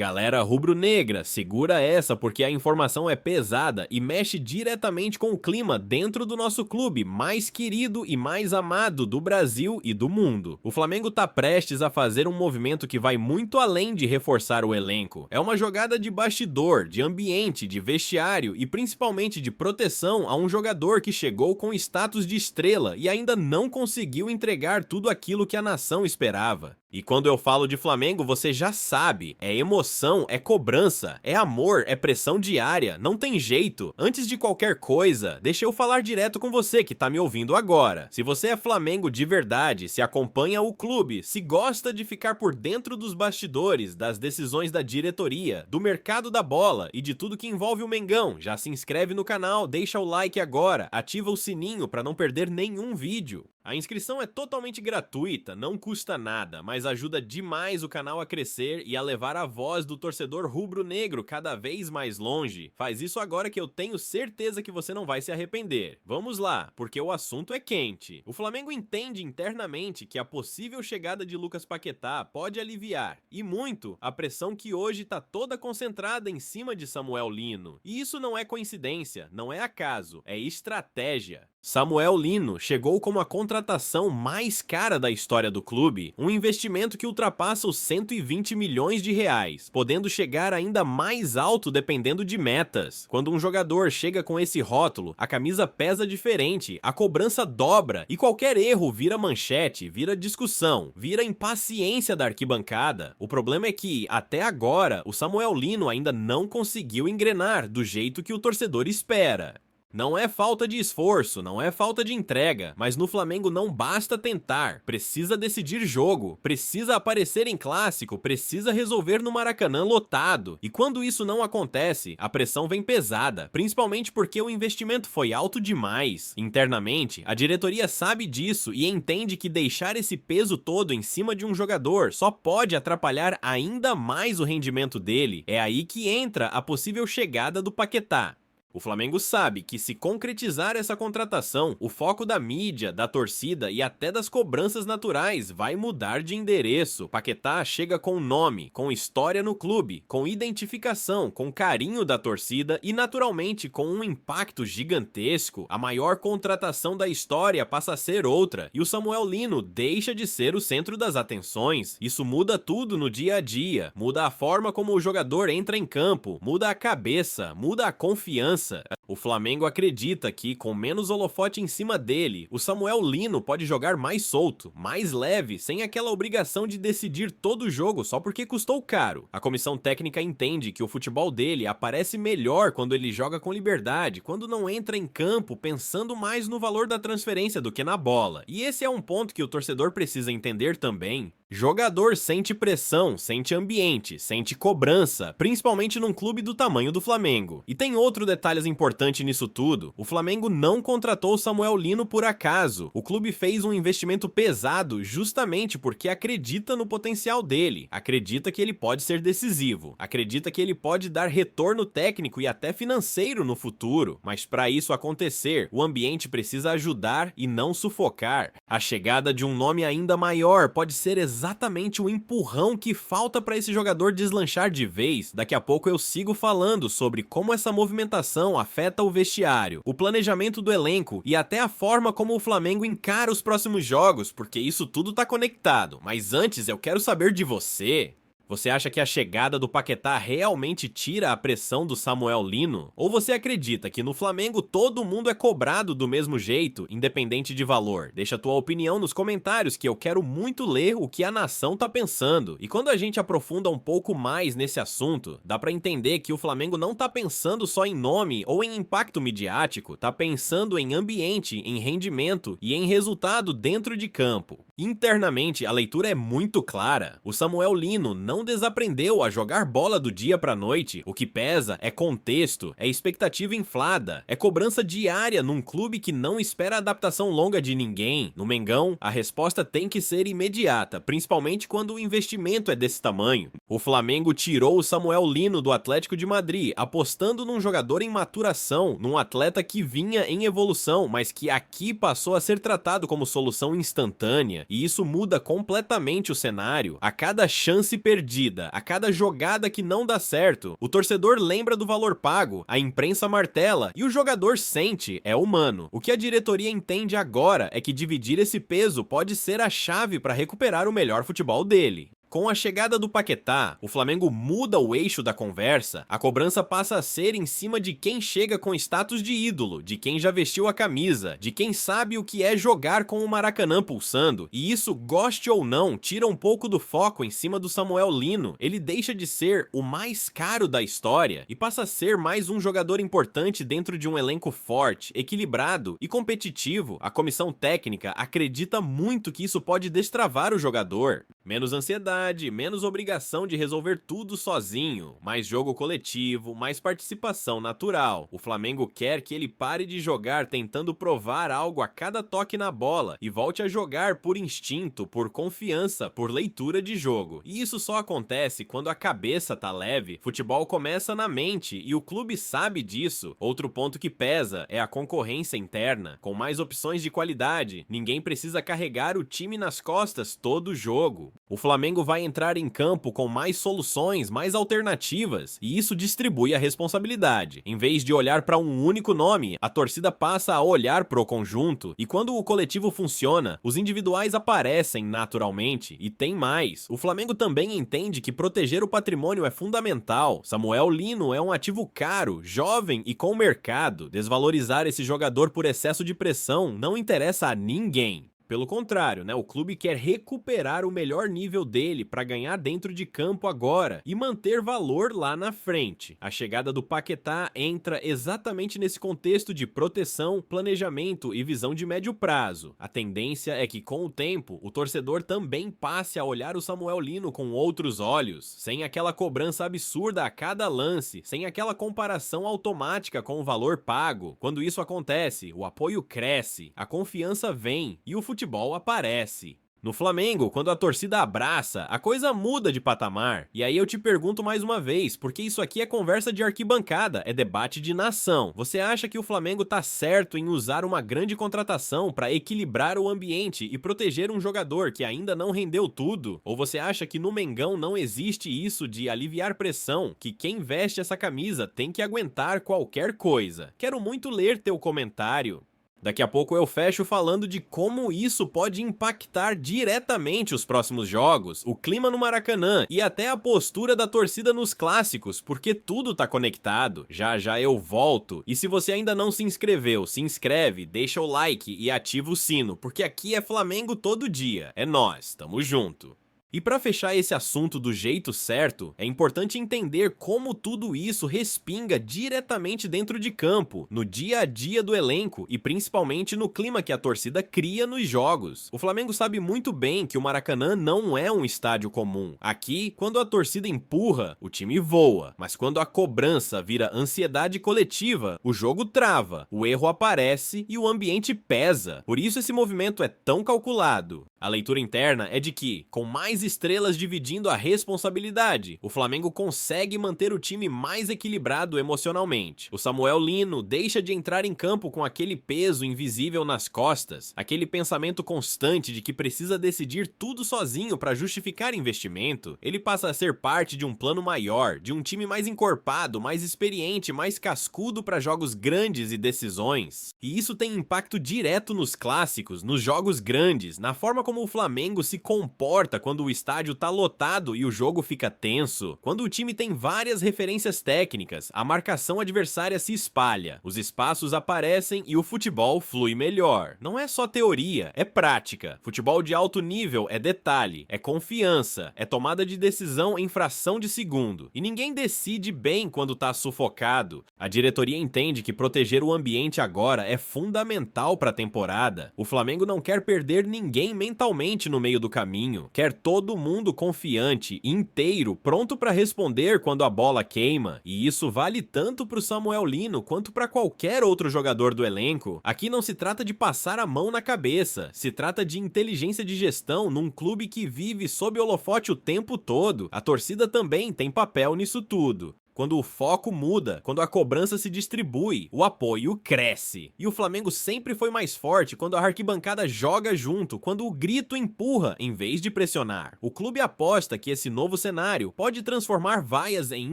Galera rubro-negra, segura essa porque a informação é pesada e mexe diretamente com o clima dentro do nosso clube mais querido e mais amado do Brasil e do mundo. O Flamengo tá prestes a fazer um movimento que vai muito além de reforçar o elenco. É uma jogada de bastidor, de ambiente, de vestiário e principalmente de proteção a um jogador que chegou com status de estrela e ainda não conseguiu entregar tudo aquilo que a nação esperava. E quando eu falo de Flamengo, você já sabe, é emoção, é cobrança, é amor, é pressão diária, não tem jeito. Antes de qualquer coisa, deixa eu falar direto com você que tá me ouvindo agora. Se você é Flamengo de verdade, se acompanha o clube, se gosta de ficar por dentro dos bastidores, das decisões da diretoria, do mercado da bola e de tudo que envolve o Mengão, já se inscreve no canal, deixa o like agora, ativa o sininho para não perder nenhum vídeo. A inscrição é totalmente gratuita, não custa nada, mas ajuda demais o canal a crescer e a levar a voz do torcedor rubro-negro cada vez mais longe. Faz isso agora que eu tenho certeza que você não vai se arrepender. Vamos lá, porque o assunto é quente. O Flamengo entende internamente que a possível chegada de Lucas Paquetá pode aliviar, e muito, a pressão que hoje tá toda concentrada em cima de Samuel Lino. E isso não é coincidência, não é acaso, é estratégia. Samuel Lino chegou como a contratação mais cara da história do clube, um investimento que ultrapassa os 120 milhões de reais, podendo chegar ainda mais alto dependendo de metas. Quando um jogador chega com esse rótulo, a camisa pesa diferente, a cobrança dobra e qualquer erro vira manchete, vira discussão, vira impaciência da arquibancada. O problema é que, até agora, o Samuel Lino ainda não conseguiu engrenar do jeito que o torcedor espera. Não é falta de esforço, não é falta de entrega, mas no Flamengo não basta tentar, precisa decidir jogo, precisa aparecer em clássico, precisa resolver no Maracanã lotado. E quando isso não acontece, a pressão vem pesada, principalmente porque o investimento foi alto demais. Internamente, a diretoria sabe disso e entende que deixar esse peso todo em cima de um jogador só pode atrapalhar ainda mais o rendimento dele. É aí que entra a possível chegada do Paquetá. O Flamengo sabe que se concretizar essa contratação, o foco da mídia, da torcida e até das cobranças naturais vai mudar de endereço. Paquetá chega com nome, com história no clube, com identificação, com carinho da torcida e naturalmente com um impacto gigantesco. A maior contratação da história passa a ser outra e o Samuel Lino deixa de ser o centro das atenções. Isso muda tudo no dia a dia, muda a forma como o jogador entra em campo, muda a cabeça, muda a confiança. O Flamengo acredita que, com menos holofote em cima dele, o Samuel Lino pode jogar mais solto, mais leve, sem aquela obrigação de decidir todo o jogo só porque custou caro. A comissão técnica entende que o futebol dele aparece melhor quando ele joga com liberdade, quando não entra em campo pensando mais no valor da transferência do que na bola. E esse é um ponto que o torcedor precisa entender também. Jogador sente pressão, sente ambiente, sente cobrança, principalmente num clube do tamanho do Flamengo. E tem outro detalhe importante nisso tudo: o Flamengo não contratou Samuel Lino por acaso. O clube fez um investimento pesado justamente porque acredita no potencial dele, acredita que ele pode ser decisivo, acredita que ele pode dar retorno técnico e até financeiro no futuro. Mas para isso acontecer, o ambiente precisa ajudar e não sufocar. A chegada de um nome ainda maior pode ser exatamente o empurrão que falta para esse jogador deslanchar de vez. Daqui a pouco eu sigo falando sobre como essa movimentação afeta o vestiário, o planejamento do elenco e até a forma como o Flamengo encara os próximos jogos, porque isso tudo tá conectado. Mas antes eu quero saber de você. Você acha que a chegada do Paquetá realmente tira a pressão do Samuel Lino? Ou você acredita que no Flamengo todo mundo é cobrado do mesmo jeito, independente de valor? Deixa a tua opinião nos comentários que eu quero muito ler o que a nação tá pensando. E quando a gente aprofunda um pouco mais nesse assunto, dá pra entender que o Flamengo não tá pensando só em nome ou em impacto midiático, tá pensando em ambiente, em rendimento e em resultado dentro de campo. Internamente, a leitura é muito clara. O Samuel Lino não desaprendeu a jogar bola do dia pra noite. O que pesa é contexto, é expectativa inflada, é cobrança diária num clube que não espera adaptação longa de ninguém. No Mengão, a resposta tem que ser imediata, principalmente quando o investimento é desse tamanho. O Flamengo tirou o Samuel Lino do Atlético de Madrid, apostando num jogador em maturação, num atleta que vinha em evolução, mas que aqui passou a ser tratado como solução instantânea. e isso muda completamente o cenário a cada chance perdida, a cada jogada que não dá certo. O torcedor lembra do valor pago, a imprensa martela e o jogador sente, é humano. O que a diretoria entende agora é que dividir esse peso pode ser a chave para recuperar o melhor futebol dele. Com a chegada do Paquetá, o Flamengo muda o eixo da conversa, a cobrança passa a ser em cima de quem chega com status de ídolo, de quem já vestiu a camisa, de quem sabe o que é jogar com o Maracanã pulsando, e isso, goste ou não, tira um pouco do foco em cima do Samuel Lino. Ele deixa de ser o mais caro da história e passa a ser mais um jogador importante dentro de um elenco forte, equilibrado e competitivo. A comissão técnica acredita muito que isso pode destravar o jogador. Menos ansiedade, menos obrigação de resolver tudo sozinho, mais jogo coletivo, mais participação natural. O Flamengo quer que ele pare de jogar tentando provar algo a cada toque na bola e volte a jogar por instinto, por confiança, por leitura de jogo. E isso só acontece quando a cabeça tá leve, futebol começa na mente e o clube sabe disso. Outro ponto que pesa é a concorrência interna. Com mais opções de qualidade, ninguém precisa carregar o time nas costas todo jogo. O Flamengo vai entrar em campo com mais soluções, mais alternativas, e isso distribui a responsabilidade. Em vez de olhar para um único nome, a torcida passa a olhar pro conjunto, e quando o coletivo funciona, os individuais aparecem naturalmente, e tem mais. O Flamengo também entende que proteger o patrimônio é fundamental. Samuel Lino é um ativo caro, jovem e com mercado. Desvalorizar esse jogador por excesso de pressão não interessa a ninguém. Pelo contrário, o clube quer recuperar o melhor nível dele para ganhar dentro de campo agora e manter valor lá na frente. A chegada do Paquetá entra exatamente nesse contexto de proteção, planejamento e visão de médio prazo. A tendência é que, com o tempo, o torcedor também passe a olhar o Samuel Lino com outros olhos, sem aquela cobrança absurda a cada lance, sem aquela comparação automática com o valor pago. Quando isso acontece, o apoio cresce, a confiança vem e o futebol aparece. No Flamengo, quando a torcida abraça, a coisa muda de patamar. E aí eu te pergunto mais uma vez, porque isso aqui é conversa de arquibancada, é debate de nação. Você acha que o Flamengo tá certo em usar uma grande contratação para equilibrar o ambiente e proteger um jogador que ainda não rendeu tudo? Ou você acha que no Mengão não existe isso de aliviar pressão, que quem veste essa camisa tem que aguentar qualquer coisa? Quero muito ler teu comentário. Daqui a pouco eu fecho falando de como isso pode impactar diretamente os próximos jogos, o clima no Maracanã e até a postura da torcida nos clássicos, porque tudo tá conectado. Já já eu volto. E se você ainda não se inscreveu, se inscreve, deixa o like e ativa o sino, porque aqui é Flamengo todo dia. É nós, tamo junto. E para fechar esse assunto do jeito certo, é importante entender como tudo isso respinga diretamente dentro de campo, no dia a dia do elenco e principalmente no clima que a torcida cria nos jogos. O Flamengo sabe muito bem que o Maracanã não é um estádio comum. Aqui, quando a torcida empurra, o time voa, mas quando a cobrança vira ansiedade coletiva, o jogo trava, o erro aparece e o ambiente pesa. Por isso esse movimento é tão calculado. A leitura interna é de que, com mais estrelas dividindo a responsabilidade, o Flamengo consegue manter o time mais equilibrado emocionalmente. O Samuel Lino deixa de entrar em campo com aquele peso invisível nas costas, aquele pensamento constante de que precisa decidir tudo sozinho para justificar investimento. Ele passa a ser parte de um plano maior, de um time mais encorpado, mais experiente, mais cascudo para jogos grandes e decisões. E isso tem impacto direto nos clássicos, nos jogos grandes, na forma como o Flamengo se comporta quando o estádio tá lotado e o jogo fica tenso. Quando o time tem várias referências técnicas, a marcação adversária se espalha, os espaços aparecem e o futebol flui melhor. Não é só teoria, é prática. Futebol de alto nível é detalhe, é confiança, é tomada de decisão em fração de segundo. E ninguém decide bem quando tá sufocado. A diretoria entende que proteger o ambiente agora é fundamental para a temporada. O Flamengo não quer perder ninguém mentalmente no meio do caminho, quer todo mundo confiante, inteiro, pronto para responder quando a bola queima, e isso vale tanto pro Samuel Lino quanto para qualquer outro jogador do elenco. Aqui não se trata de passar a mão na cabeça, se trata de inteligência de gestão num clube que vive sob holofote o tempo todo. A torcida também tem papel nisso tudo. Quando o foco muda, quando a cobrança se distribui, o apoio cresce. E o Flamengo sempre foi mais forte quando a arquibancada joga junto, quando o grito empurra em vez de pressionar. O clube aposta que esse novo cenário pode transformar vaias em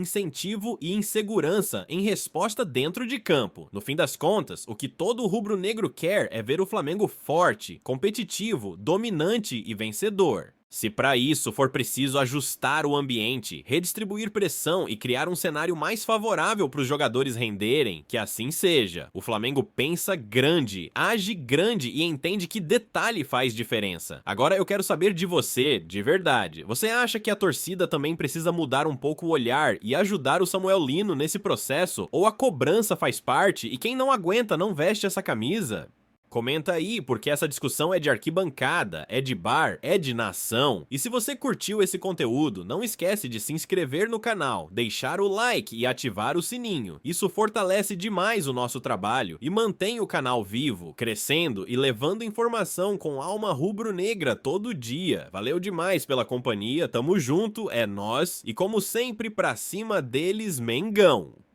incentivo e insegurança em resposta dentro de campo. No fim das contas, o que todo rubro-negro quer é ver o Flamengo forte, competitivo, dominante e vencedor. Se para isso for preciso ajustar o ambiente, redistribuir pressão e criar um cenário mais favorável para os jogadores renderem, que assim seja. O Flamengo pensa grande, age grande e entende que detalhe faz diferença. Agora eu quero saber de você, de verdade. Você acha que a torcida também precisa mudar um pouco o olhar e ajudar o Samuel Lino nesse processo? Ou a cobrança faz parte e quem não aguenta não veste essa camisa? Comenta aí, porque essa discussão é de arquibancada, é de bar, é de nação. E se você curtiu esse conteúdo, não esquece de se inscrever no canal, deixar o like e ativar o sininho. Isso fortalece demais o nosso trabalho e mantém o canal vivo, crescendo e levando informação com alma rubro-negra todo dia. Valeu demais pela companhia, tamo junto, é nós e como sempre pra cima deles, Mengão!